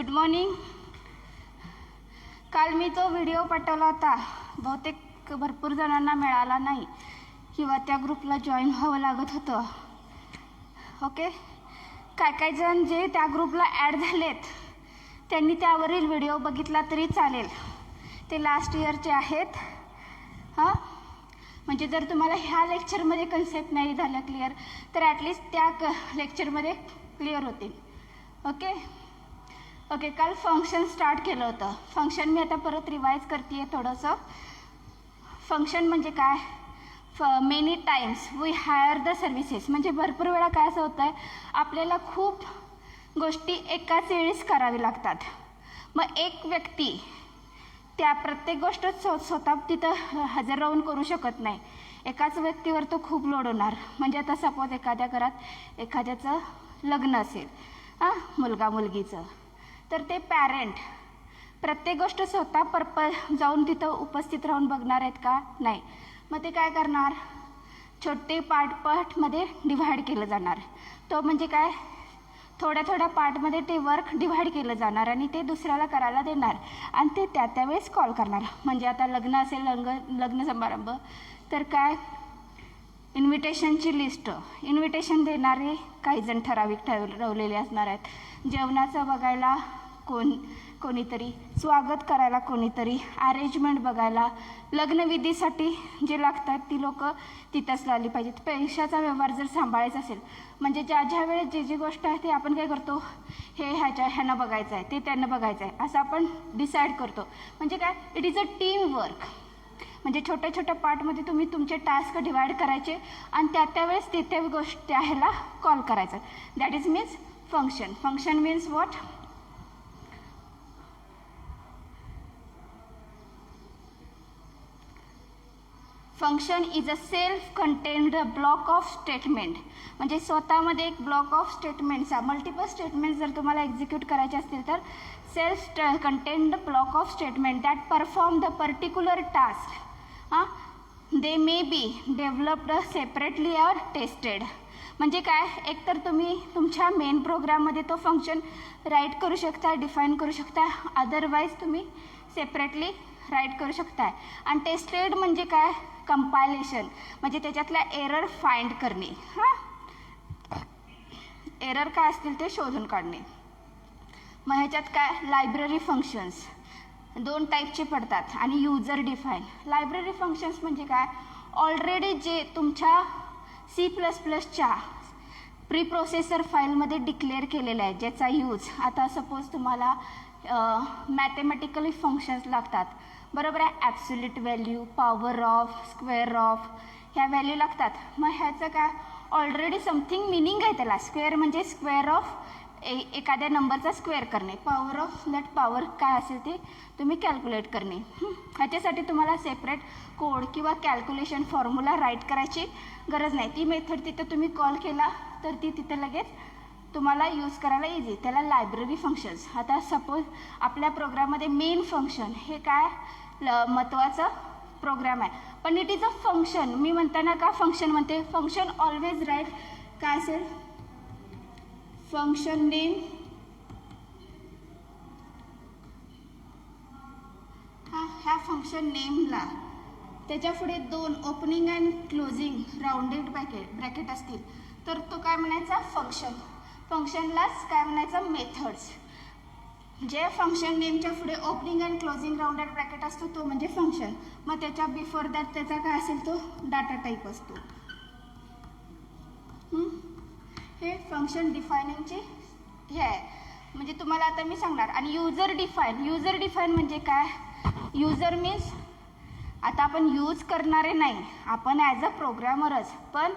Good morning. काल मी तो video पाठवला होता, बहुतेक भरपूर जणांना मिळाला नाही किंवा त्या ग्रुपला जॉईन व्हावं लागत होतं. ओके, काय जण जे त्या ग्रुपला ॲड झालेत त्यांनी त्यावरील व्हिडिओ बघितला तरी चालेल. ते लास्ट इयरचे आहेत. हां, म्हणजे जर तुम्हाला ह्या लेक्चरमध्ये कन्सेप्ट नाही झालं क्लिअर तर ॲटलिस्ट त्या लेक्चरमध्ये क्लिअर होतील. ओके, काल फंक्शन स्टार्ट केलं होतं. फंक्शन मी आता परत रिवाईज करते आहे थोडंसं. फंक्शन म्हणजे काय? Many times we hire the services. म्हणजे भरपूर वेळा काय असं होतं आहे, आपल्याला खूप गोष्टी एकाच वेळेस करावी लागतात. मग एक व्यक्ती त्या प्रत्येक गोष्ट स्वतः तिथं हजर राहून करू शकत नाही. एकाच व्यक्तीवर तो खूप लोड होणार. म्हणजे आता सपोज एखाद्या घरात एखाद्याचं लग्न असेल, मुलगा मुलगीचं, तर ते पॅरेंट प्रत्येक गोष्ट स्वतः जाऊन तिथं उपस्थित राहून बघणार आहेत का? नाही. मग ते काय करणार, छोटे पार्टमध्ये डिव्हाइड केलं जाणार. तो म्हणजे काय, थोड्या पार्टमध्ये ते वर्क डिव्हाइड केलं जाणार आणि ते दुसऱ्याला करायला देणार आणि ते त्यावेळेस कॉल करणार. म्हणजे आता लग्न असेल, लग्न समारंभ, तर काय, इन्व्हिटेशनची लिस्ट, इन्व्हिटेशन देणारे काही जण ठराविक ठरवलेले असणार आहेत. जेवणाचं बघायला कोणीतरी, स्वागत करायला कोणीतरी, अरेंजमेंट बघायला, लग्नविधीसाठी जे लागतात ती लोक तिथंच लावली पाहिजेत. पैशाचा व्यवहार जर सांभाळायचा असेल, म्हणजे ज्या वेळेस जी गोष्ट आहे ते आपण काय करतो, ह्यांना बघायचं आहे, ते त्यांना बघायचं आहे, असं आपण डिसाईड करतो. म्हणजे काय, it is a team work. म्हणजे छोट्या पार्टमध्ये तुम्ही तुमचे टास्क डिवाइड करायचे आणि त्यावेळेस ते गोष्ट त्या ह्याला कॉल करायचं. That is means function. Function means what? Function is a self contained block of statement. म्हणजे स्वतःमध्ये एक block of statements, multiple statements जर तुम्हाला एक्झिक्यूट करायचे असतील तर self contained block of statement that perform the particular task. They may be developed separately or tested. म्हणजे काय, एकतर तुम्ही तुमच्या मेन प्रोग्राममध्ये तो फंक्शन राईट करू शकता, डिफाईन करू शकता, अदरवाईज तुम्ही सेपरेटली राईट करू शकताय. आणि टेस्टेड म्हणजे काय, कंपायलेशन, म्हणजे त्याच्यातल्या एरर फाइंड करणे. एरर काय असतील ते शोधून काढणे. मग ह्याच्यात काय, लायब्ररी फंक्शन्स 2 टाईपचे पडतात आणि युजर डिफाईन. लायब्ररी फंक्शन्स म्हणजे काय, ऑलरेडी जे तुमच्या C++च्या प्री प्रोसेसर फाईलमध्ये डिक्लेअर केलेलं आहे, ज्याचा यूज आता सपोज तुम्हाला मॅथमॅटिकली फंक्शन्स लागतात, बरोबर आहे. Absolute value, power of, square of, ह्या व्हॅल्यू लागतात. मग ह्याचं काय, ऑलरेडी समथिंग मिनिंग आहे त्याला. स्क्वेअर म्हणजे स्क्वेअर ऑफ एखाद्या नंबरचा स्क्वेअर करणे, पॉवर ऑफ दॅट पॉवर काय असेल ते तुम्ही कॅल्क्युलेट करणे. ह्याच्यासाठी तुम्हाला सेपरेट कोड किंवा कॅल्क्युलेशन फॉर्म्युला राईट करायची गरज नाही. ती मेथड तिथं तुम्ही कॉल केला तर ती तिथं लगेच तुम्हाला यूज करायला इझी. त्याला लायब्ररी फंक्शन्स. आता सपोज आपल्या प्रोग्राममध्ये मेन फंक्शन हे काय महत्त्वाचं प्रोग्राम आहे, पण इट इज अ फंक्शन. मी म्हणताना का फंक्शन म्हणते, फंक्शन ऑलवेज राईट काय असेल, फंक्शन नेम, ह्या फंक्शन नेमला त्याच्या पुढे 2 opening and closing rounded bracket असतील तर तो काय म्हणायचा, फंक्शन. फंक्शनलाच काय म्हणायचं, मेथड्स. जे फंक्शन नेमच्या पुढे opening and closing rounded bracket असतो तो म्हणजे फंक्शन. मग त्याच्या बिफोर दॅट त्याचा काय असेल, तो डाटा टाईप असतो. हे फंक्शन डिफायनिंगचे हे आहे. म्हणजे तुम्हाला आता मी सांगणार. आणि युजर डिफाईन म्हणजे काय, युजर मीन्स आता आपण यूज करणारे नाही, आपण ॲज अ प्रोग्रॅमरच. पण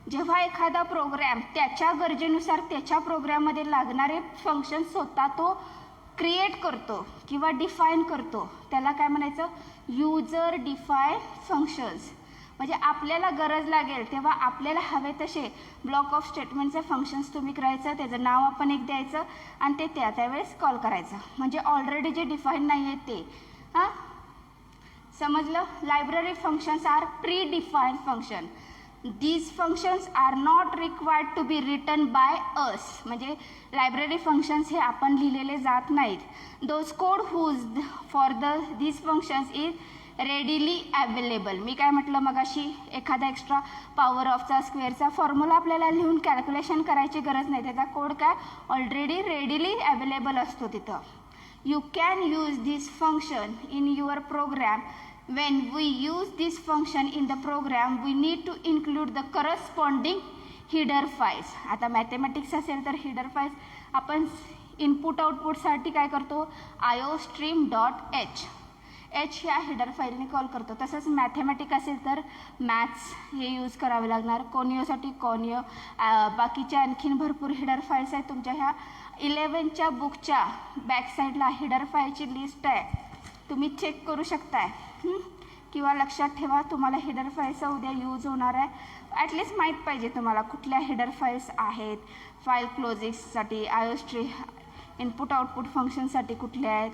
जेव्हा एखादा प्रोग्रॅम त्याच्या गरजेनुसार त्याच्या प्रोग्रॅममध्ये लागणारे फंक्शन स्वतः तो क्रिएट करतो किंवा डिफाईन करतो, त्याला काय म्हणायचं, युजर डिफाईन फंक्शन्स. म्हणजे आपल्याला गरज लागेल तेव्हा आपल्याला हवे तसे ब्लॉक ऑफ स्टेटमेंटचे फंक्शन्स तुम्ही करायचं, त्याचं नाव आपण एक द्यायचं आणि ते त्यावेळेस कॉल करायचं. म्हणजे ऑलरेडी जे डिफाईन नाही आहे ते. समजलं. Library functions are predefined function. these functions are not required to be written by us. म्हणजे लायब्ररी फंक्शन्स हे आपण लिहिलेले जात नाहीत. those code whose for these functions is readily available. मी काय म्हटलं मगाशी, एखादा एक्स्ट्रा पॉवर ऑफचा स्क्वेअरचा फॉर्म्युला आपल्याला लिहून कॅल्क्युलेशन करायची गरज नाही, त्याचा कोड काय ऑलरेडी रेडीली अवेलेबल असतो तिथं. you can use this function in your program. When we use this function in the program, we need to include the corresponding header files. आता मॅथेमॅटिक्स असेल तर header files आपण input आउटपुटसाठी काय करतो, iostream.h ह्या हेडर फाईलने कॉल करतो. तसंच मॅथेमॅटिक असेल तर मॅथ्स हे यूज करावे लागणार. कोनिओसाठी कोनिओ, बाकीच्या आणखीन भरपूर हेडर फाईल्स आहेत. तुमच्या ह्या 11च्या बुकच्या बॅकसाईडला हेडर फाईलची लिस्ट आहे, तुम्ही चेक करू शकताय. किंवा लक्षात ठेवा, तुम्हाला हेडर फाईल्सचा उद्या यूज होणार आहे. ॲटलिस्ट माहीत पाहिजे तुम्हाला कुठल्या हेडर फाईल्स आहेत. फाईल क्लोजिंगसाठी आयोस्ट्री, इनपुट आउटपुट फंक्शनसाठी कुठल्या आहेत,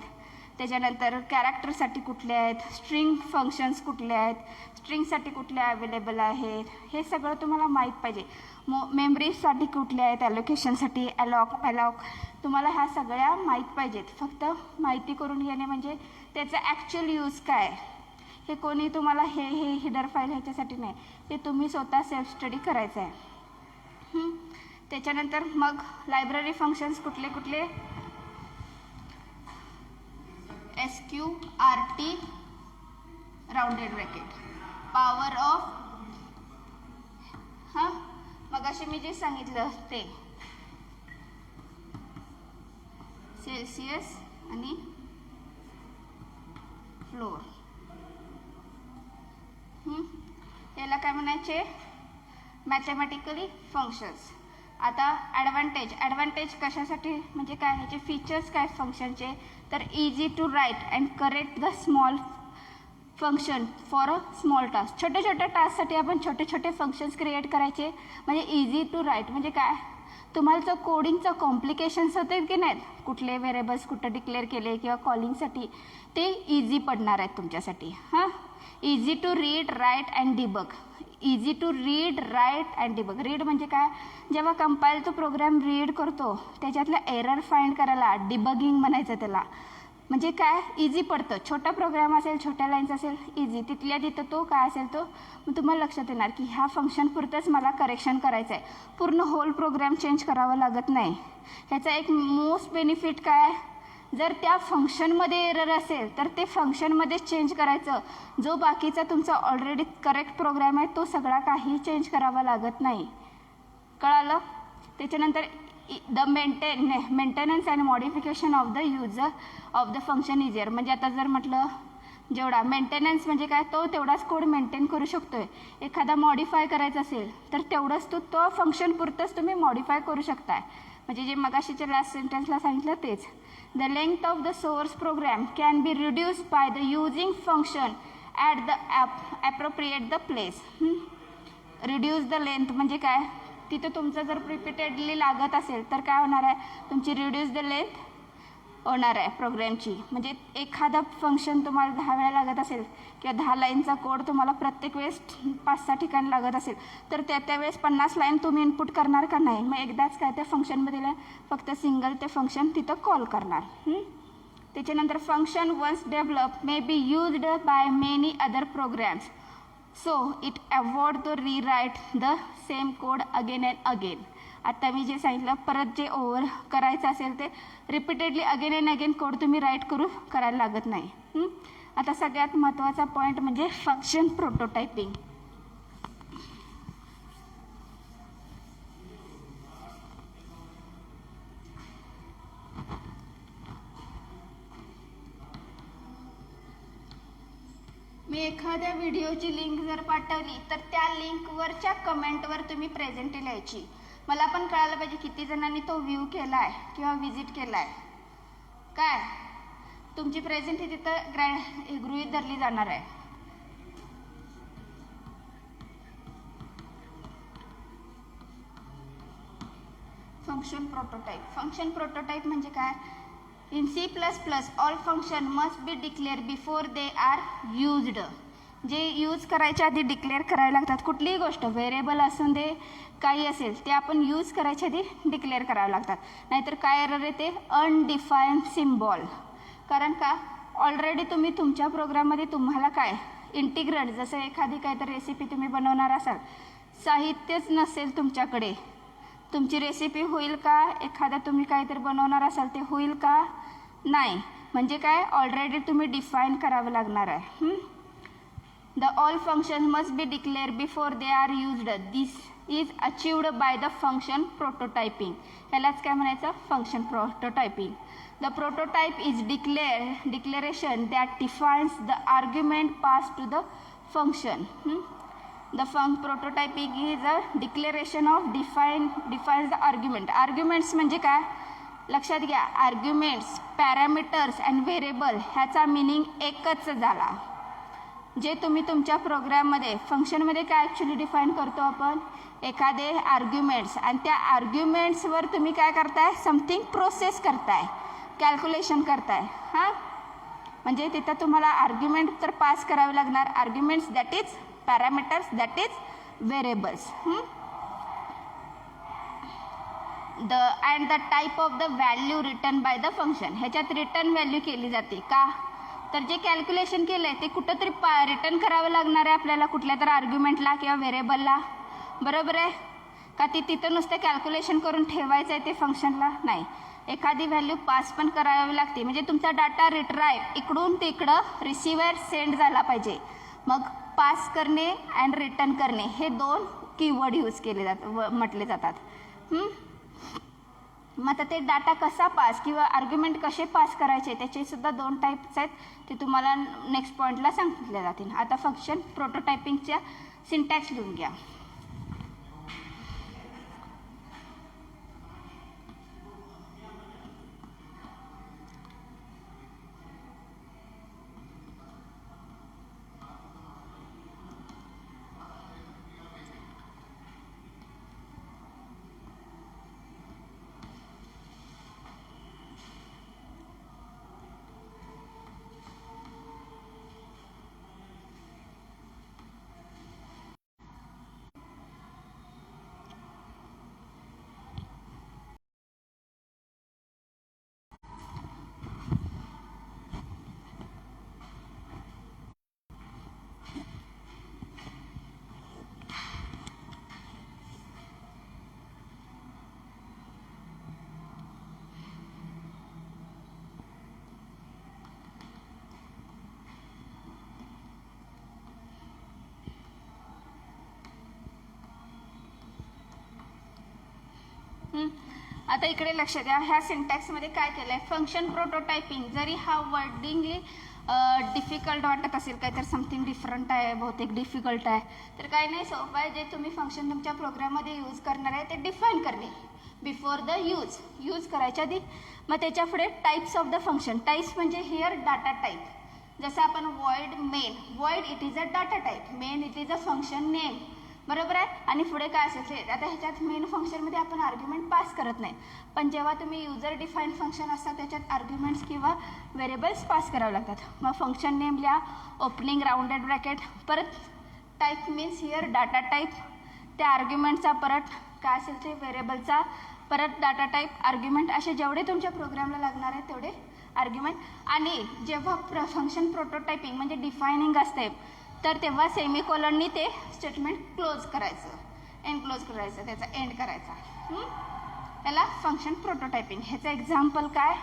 त्याच्यानंतर कॅरेक्टरसाठी कुठल्या आहेत, स्ट्रिंग फंक्शन्स कुठल्या आहेत, स्ट्रिंगसाठी कुठल्या अवेलेबल आहेत, हे सगळं तुम्हाला माहीत पाहिजे. मेमरीसाठी कुठल्या आहेत, ॲलोकेशनसाठी ॲलॉक तुम्हाला ह्या सगळ्या माहीत पाहिजेत. फक्त माहिती करून घेणे म्हणजे त्याचा ॲक्च्युअल यूज काय, हे कोणी तुम्हाला हे हेडर फाईल ह्याच्यासाठी नाही, ते तुम्ही स्वतः सेल्फ स्टडी करायचं आहे. त्याच्यानंतर मग लायब्ररी फंक्शन्स कुठले कुठले, SQRT rounded bracket, power of, मग असे मी जे सांगितलं ते सेल्सिअस आणि फ्लोर, याला काय म्हणायचे, मॅथेमॅटिकली फंक्शन्स. आता ॲडव्हान्टेज कशासाठी म्हणजे काय, ह्याचे फीचर्स काय फंक्शनचे, तर easy to write and correct the small function for a small task. छोट्या टास्कसाठी आपण छोटे फंक्शन्स क्रिएट करायचे. म्हणजे इझी टू राईट म्हणजे काय, तुम्हाला जर कोडिंगचं कॉम्प्लिकेशन्स होते की नाहीत, कुठले व्हेरिएबल्स कुठं डिक्लेअर केले किंवा कॉलिंगसाठी, ते इझी पडणार आहेत तुमच्यासाठी. Easy to read write and debug. Easy to read write and debug. Read म्हणजे काय, जेव्हा कंपाईल तो प्रोग्राम रीड करतो त्याच्यातला एरर फाइंड करायला डिबगिंग म्हणायचं त्याला. म्हणजे काय, इझी पडतं. छोटा प्रोग्राम असेल, छोट्या लाईन्स असेल, इझी, तिथल्या तिथं तो काय असेल तो मग तुम्हाला लक्षात येणार की ह्या फंक्शनपुरतंच मला करेक्शन करायचं आहे, पूर्ण होल प्रोग्राम चेंज करावं लागत नाही. ह्याचा एक मोस्ट बेनिफिट काय, जर त्या फंक्शनमध्ये एरर असेल तर ते फंक्शनमध्येच चेंज करायचं. जो बाकीचा तुमचा ऑलरेडी करेक्ट प्रोग्राम आहे तो सगळा काही चेंज करावा लागत नाही. कळालं. त्याच्यानंतर the maintenance and modification of the user of the function easier. म्हणजे आता जर म्हटलं जेवढा मेंटेनन्स म्हणजे काय, तो तेवढाच कोड मेंटेन करू शकतोय. एखादा मॉडिफाय करायचा असेल तर तेवढंच तो फंक्शन पुरतंच तुम्ही मॉडिफाय करू शकताय. म्हणजे जे मगाशीच्या लास्ट सेंटेन्सला सांगितलं तेच. The length of the source program can be reduced by the using function at the appropriate the place. Reduce the length म्हणजे काय, तिथं तुमचं जर रिपीटेडली लागत असेल तर काय होणार आहे, तुमची रिड्यूस द लेंथ होणार आहे प्रोग्रामची. म्हणजे एखादा फंक्शन तुम्हाला 10 वेळा लागत असेल किंवा 10 लाईनचा कोड तुम्हाला प्रत्येक वेळेस 5-6 ठिकाणी लागत असेल तर त्यावेळेस 50 लाईन तुम्ही इनपुट करणार का नाही. मग एकदाच काय त्या फंक्शनमध्ये फक्त सिंगल ते फंक्शन तिथं कॉल करणार. त्याच्यानंतर function once develop may be used by many other programs, so it avoid to rewrite the same code again and again. आता मी जे सांगितलं, परत जे ओव्हर करायचं असेल ते repeatedly again and again code तुम्ही राईट करायला लागत नाही. आता सगळ्यात महत्त्वाचा पॉईंट म्हणजे फंक्शन प्रोटोटायपिंग. मी एखाद्या व्हिडिओची लिंक जर पाठवली तर त्या लिंकवरच्या कमेंटवर तुम्ही प्रेझेंट लिहायची. मला पण कळायला पाहिजे किती जणांनी तो व्ह्यू केला आहे किंवा विजिट केला आहे. काय तुमची प्रेझेंट ही तिथं गृहीत धरली जाणार आहे. फंक्शन प्रोटोटाइप म्हणजे काय, in C++ all function must be declared before they are used. जे यूज करायच्या आधी डिक्लेअर करायला लागतात. कुठलीही गोष्ट व्हेरिएबल असून दे काही असेल ते आपण यूज करायच्या आधी डिक्लेअर करावं लागतात. नाहीतर काय एरर येते, अनडिफाईन्ड सिम्बॉल. कारण का ऑलरेडी तुम्ही तुमच्या प्रोग्राममध्ये तुम्हाला काय इंटिग्रंट, जसं एखादी काहीतरी रेसिपी तुम्ही बनवणार असाल, साहित्यच नसेल तुमच्याकडे, तुमची रेसिपी होईल का? एखादा तुम्ही काहीतरी बनवणार असाल ते होईल का? नाही. म्हणजे काय, ऑलरेडी तुम्ही डिफाईन करावं लागणार आहे. The all function must be declare before they are used. This is अचिव्ड by the function prototyping. ह्यालाच काय म्हणायचं, function prototyping. The prototype is declaration that defines the argument passed to the function. The prototyping is a declaration of defines the argument. Arguments म्हणजे काय, लक्षात घ्या, arguments, parameters and variable ह्याचा meaning एकच झाला. जे तुम्ही तुमच्या प्रोग्राममध्ये फंक्शनमध्ये काय ॲक्च्युली डिफाईन करतो आपण, एखादे आर्ग्युमेंट्स, आणि त्या आर्ग्युमेंट्सवर तुम्ही काय करताय, समथिंग प्रोसेस करताय, कॅल्क्युलेशन करताय. हां, म्हणजे तिथं तुम्हाला आर्ग्युमेंट तर पास करावे लागणार, arguments that is parameters that is variables. And the type of the value return by the function. ह्याच्यात रिटर्न व्हॅल्यू केली जाते का, तर जे कॅल्क्युलेशन केलं आहे ते कुठंतरी रिटर्न करावं लागणार आहे आपल्याला, कुठल्या तर आर्ग्युमेंटला किंवा व्हेरिएबलला. बरोबर आहे का, ती तिथं नुसतं कॅल्क्युलेशन करून ठेवायचं आहे ते फंक्शनला नाही, एखादी व्हॅल्यू पास पण करावी लागते. म्हणजे तुमचा डाटा रिट्राईव्ह इकडून तिकडं रिसिव्हर सेंड झाला पाहिजे. मग पास करणे अँड रिटर्न करणे हे दोन कीवर्ड यूज केले जातात, म्हटले जातात. मग आता ते डाटा कसा पास किंवा आर्ग्युमेंट कसे पास करायचे त्याचे सुद्धा दोन टाईप्स आहेत, ते तुम्हाला नेक्स्ट पॉईंटला सांगितले जातील. आता फंक्शन प्रोटोटायपिंगच्या सिंटॅक्स लिहून घ्या. आता इकडे लक्ष द्या, ह्या सिंटॅक्समध्ये काय केलं आहे, फंक्शन प्रोटोटायपिंग. जरी हा वर्डिंगली डिफिकल्ट वाटत असेल, काहीतरी समथिंग डिफरंट आहे, बहुतेक डिफिकल्ट आहे, तर काही नाही, सोपं आहे. जे तुम्ही फंक्शन तुमच्या प्रोग्राममध्ये यूज करणार आहे ते डिफाईन करणे बिफोर द यूज करायच्या आधी. मग त्याच्या पुढे types of the function. Types म्हणजे हिअर डाटा टाईप. जसं आपण void main, void it is a data type, main it is a function name. बरोबर आहे. आणि पुढे काय असेल, आता ह्याच्यात मेन फंक्शनमध्ये आपण आर्ग्युमेंट पास करत नाही, पण जेव्हा तुम्ही युजर डिफाईन फंक्शन असतात त्याच्यात आर्ग्युमेंट्स किंवा व्हेरिएबल्स पास करावे लागतात. मग फंक्शन नेम लिहा, ओपनिंग राऊंडेड ब्रॅकेट, परत type means here data type, त्या आर्ग्युमेंटचा परत काय असेल ते व्हेरिएबलचा, परत डाटा टाईप, आर्ग्युमेंट, असे जेवढे तुमच्या प्रोग्रामला लागणार आहे तेवढे आर्ग्युमेंट. आणि जेव्हा फंक्शन प्रोटोटायपिंग म्हणजे डिफायनिंग असते तर तेव्हा सेमिकोलननी ते स्टेटमेंट क्लोज करायचं, एंड क्लोज करायचं, त्याचा एंड करायचा. त्याला फंक्शन प्रोटोटायपिंग. ह्याचं एक्झाम्पल काय,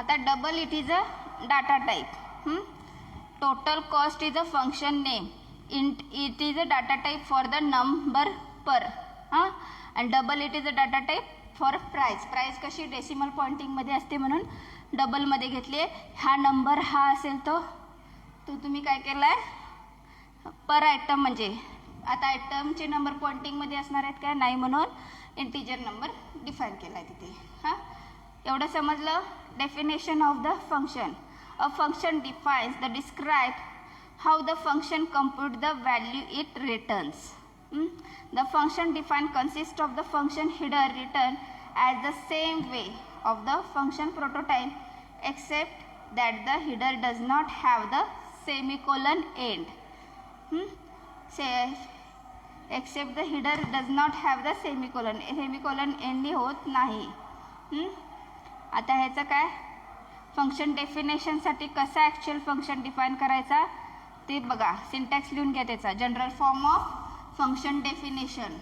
आता double it is a data type. Total cost is a function name. It is a data type for the number per. And double it is a data type for price. Price कशी decimal pointing मध्ये असते म्हणून double मध्ये घेतली. हा number हा असेल तो तुम्ही काय केलाय पर आयटम, म्हणजे आता आयटमचे नंबर पॉइंटिंग मध्ये असणार आहेत काय नाही म्हणून इंटिजर नंबर डिफाईन केलाय तिथे. एवढं समजलं. Definition of the function. A function defines the describe how the function compute the value it returns. The function defined consists of the function header return as the same way of the function prototype except that the header does not have the semicolon end. Except the header does not have the semicolon end होत नाही. आता ह्याचं काय function डेफिनेशनसाठी कसा actual function define करायचा ते बघा. Syntax लिहून घ्या त्याचा. General form of function definition.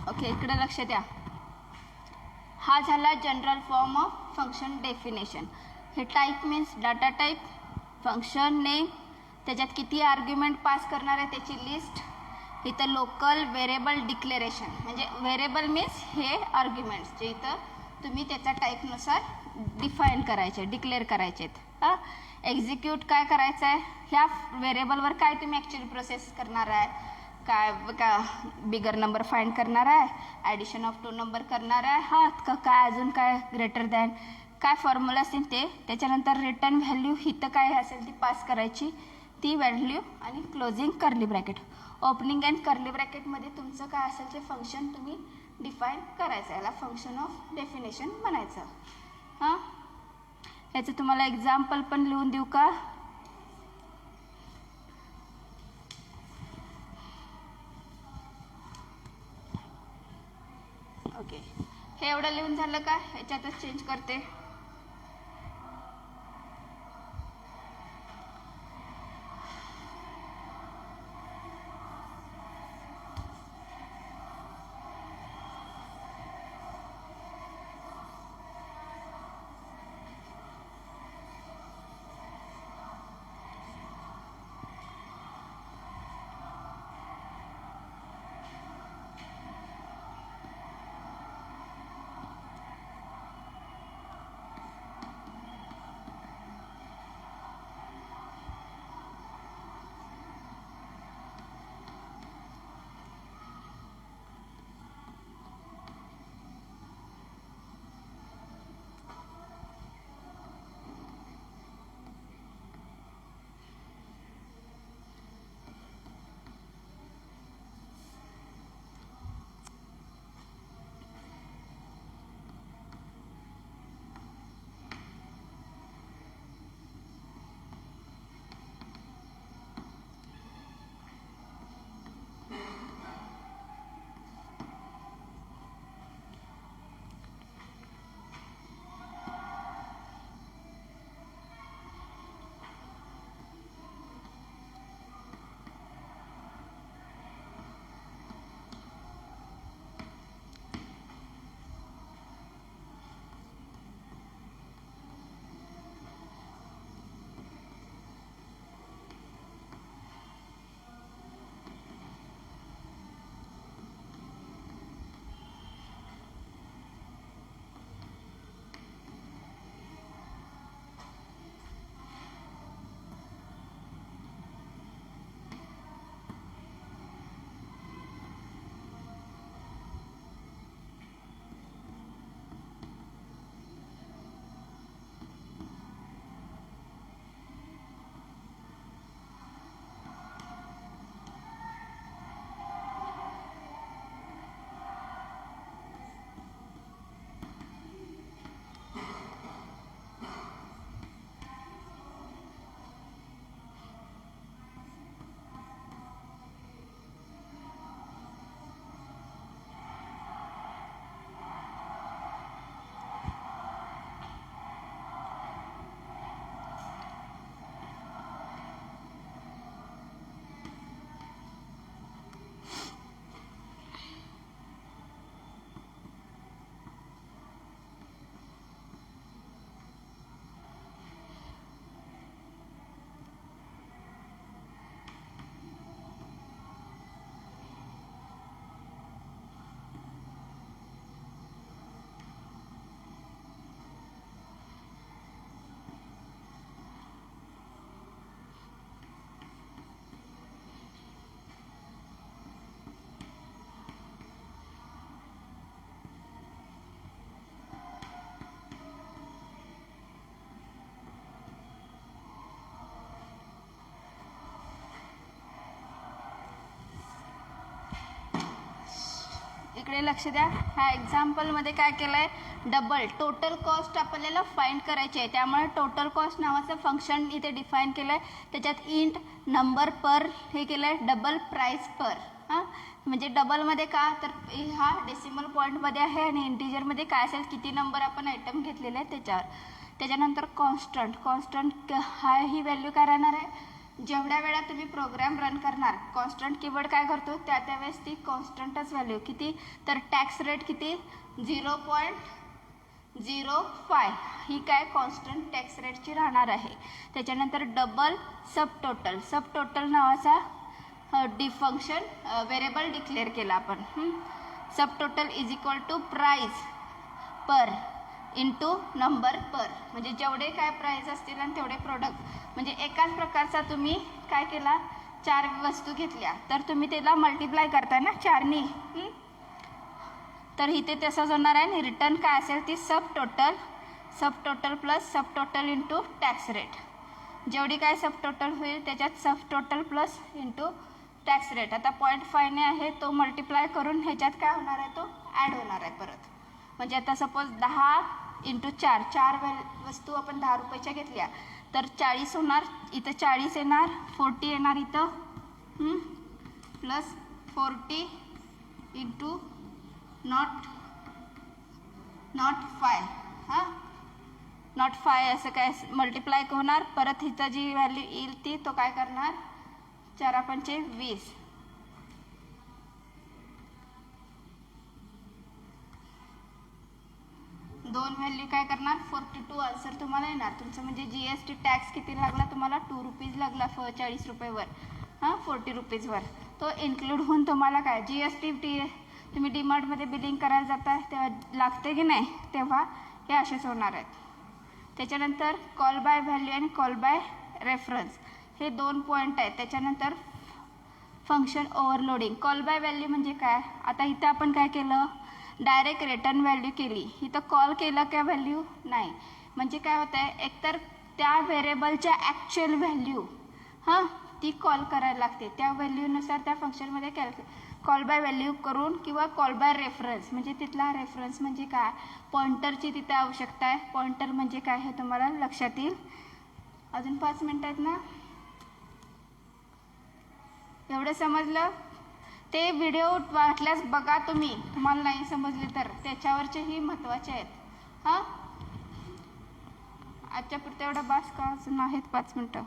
Okay, इकडे लक्ष द्या. हा झाला general form of function definition. हे type means data type, function name, त्याच्यात किती आर्ग्युमेंट पास करणार आहे त्याची लिस्ट. इथं लोकल व्हेरिएबल डिक्लेरेशन, म्हणजे व्हेरिएबल मीन्स हे आर्ग्युमेंट्स जे इथं तुम्ही त्याच्या टाईपनुसार डिफाईन करायचे, डिक्लेअर करायचे. एक्झिक्यूट काय करायचं आहे, ह्या व्हेरिएबलवर काय तुम्ही ॲक्च्युअली प्रोसेस करणार आहे, काय का बिगर नंबर फाइंड करणार आहे, ॲडिशन ऑफ 2 नंबर करणार आहे, का काय अजून काय ग्रेटर दॅन काय फॉर्म्युला असेल ते. त्याच्यानंतर रिटर्न व्हॅल्यू इथं काय असेल ती पास करायची, ती व्हॅल्यू, आणि closing curly bracket. Opening and curly ब्रॅकेटमध्ये तुमचं काय असेल ते फंक्शन तुम्ही डिफाईन करायचं. याला फंक्शन ऑफ डेफिनेशन म्हणायचं. याचं तुम्हाला एक्झाम्पल पण लिहून देऊ का. ओके, हे एवढं लिहून झालं का, ह्याच्यातच चेंज करते. इकडे लक्ष द्या. ह्या एक्झाम्पलमध्ये काय केलं आहे, डबल टोटल कॉस्ट आपल्याला फाइंड करायची आहे. त्यामुळे टोटल कॉस्ट नावाचं फंक्शन इथे डिफाईन केलं आहे. त्याच्यात इंट नंबर पर हे केलं आहे, डबल प्राईस पर. हां, म्हणजे डबलमध्ये का, तर हा डेसिमल पॉईंटमध्ये आहे आणि इंटिजरमध्ये काय असेल, किती नंबर आपण आयटम घेतलेले आहे त्याच्यावर. त्याच्यानंतर कॉन्स्टंट हा ही व्हॅल्यू काय राहणार आहे, जेवढ्या वेळा तुम्ही प्रोग्राम रन करणार, कॉन्स्टंट कीवर्ड काय करतो त्यावेळेस ती कॉन्स्टंटच व्हॅल्यू किती, तर टॅक्स रेट किती 0.05 ही काय कॉन्स्टंट टॅक्स रेटची राहणार आहे. त्याच्यानंतर डबल सब टोटल नावाचा फंक्शन व्हेरिएबल डिक्लेअर केला आपण. Sub total is equal to price per into number per, म्हणजे जेवढे काय प्राईस असतील आणि तेवढे प्रोडक्ट, म्हणजे एकाच प्रकारचा तुम्ही काय केला, 4 वस्तू घेतल्या तर तुम्ही त्याला मल्टिप्लाय करताय ना 4नी, तर इथे तसंच होणार आहे. आणि रिटर्न काय असेल ती sub total plus sub total into tax rate. जेवढी काय सब टोटल होईल त्याच्यात sub total plus into tax rate. आता 0.5 ने आहे तो मल्टिप्लाय करून ह्याच्यात काय होणार आहे, तो ॲड होणार आहे परत. म्हणजे आता सपोज 10 इंटू 4 वस्तू आपण 10 रुपयाच्या घेतल्या तर 40 होणार, इथं 40 येणार, 40 येणार इथं, प्लस 40 इंटू नॉट 5. हां, नॉट 5 असं काय मल्टिप्लाय होणार. परत इथं जी व्हॅल्यू येईल ती तो काय करणार, 4 पंचे 20. दोन व्हॅल्यू काय करणार 42 आन्सर तुम्हाला येणार तुमचं. म्हणजे GST टॅक्स किती लागला तुम्हाला, 2 रुपीज लागला 40 रुपयेवर. हां, 40 रुपीजवर तो इन्क्लूड होऊन तुम्हाला काय GST तुम्ही डीमार्टमध्ये बिलिंग करायला जाता तेव्हा लागते की नाही, तेव्हा हे असेच होणार आहेत. त्याच्यानंतर कॉल बाय व्हॅल्यू आणि कॉल बाय रेफरन्स हे 2 पॉईंट आहेत. त्याच्यानंतर function overloading. Call by value म्हणजे काय, आता इथं आपण काय केलं, डायरेक्ट रिटर्न व्हॅल्यू केली, इथं कॉल केलं का व्हॅल्यू नाही. म्हणजे काय होतं आहे, एकतर त्या व्हेरिएबलच्या ॲक्च्युअल व्हॅल्यू हां ती कॉल करायला लागते, त्या व्हॅल्यूनुसार त्या फंक्शनमध्ये कॉल बाय व्हॅल्यू करून, किंवा कॉल बाय रेफरन्स म्हणजे तिथला रेफरन्स म्हणजे काय, पॉइंटरची तिथे आवश्यकता आहे. पॉइंटर म्हणजे काय हे तुम्हाला लक्षात येईल. अजून 5 मिनटं आहेत ना, एवढं समजलं. ते व्हिडिओ वाटल्यास बघा तुम्ही, तुम्हाला नाही समजले तर त्याच्यावरचेही महत्त्वाचे आहेत. हां, आजच्या पुरतं एवढं बास का, अजून आहेत 5 मिनटं.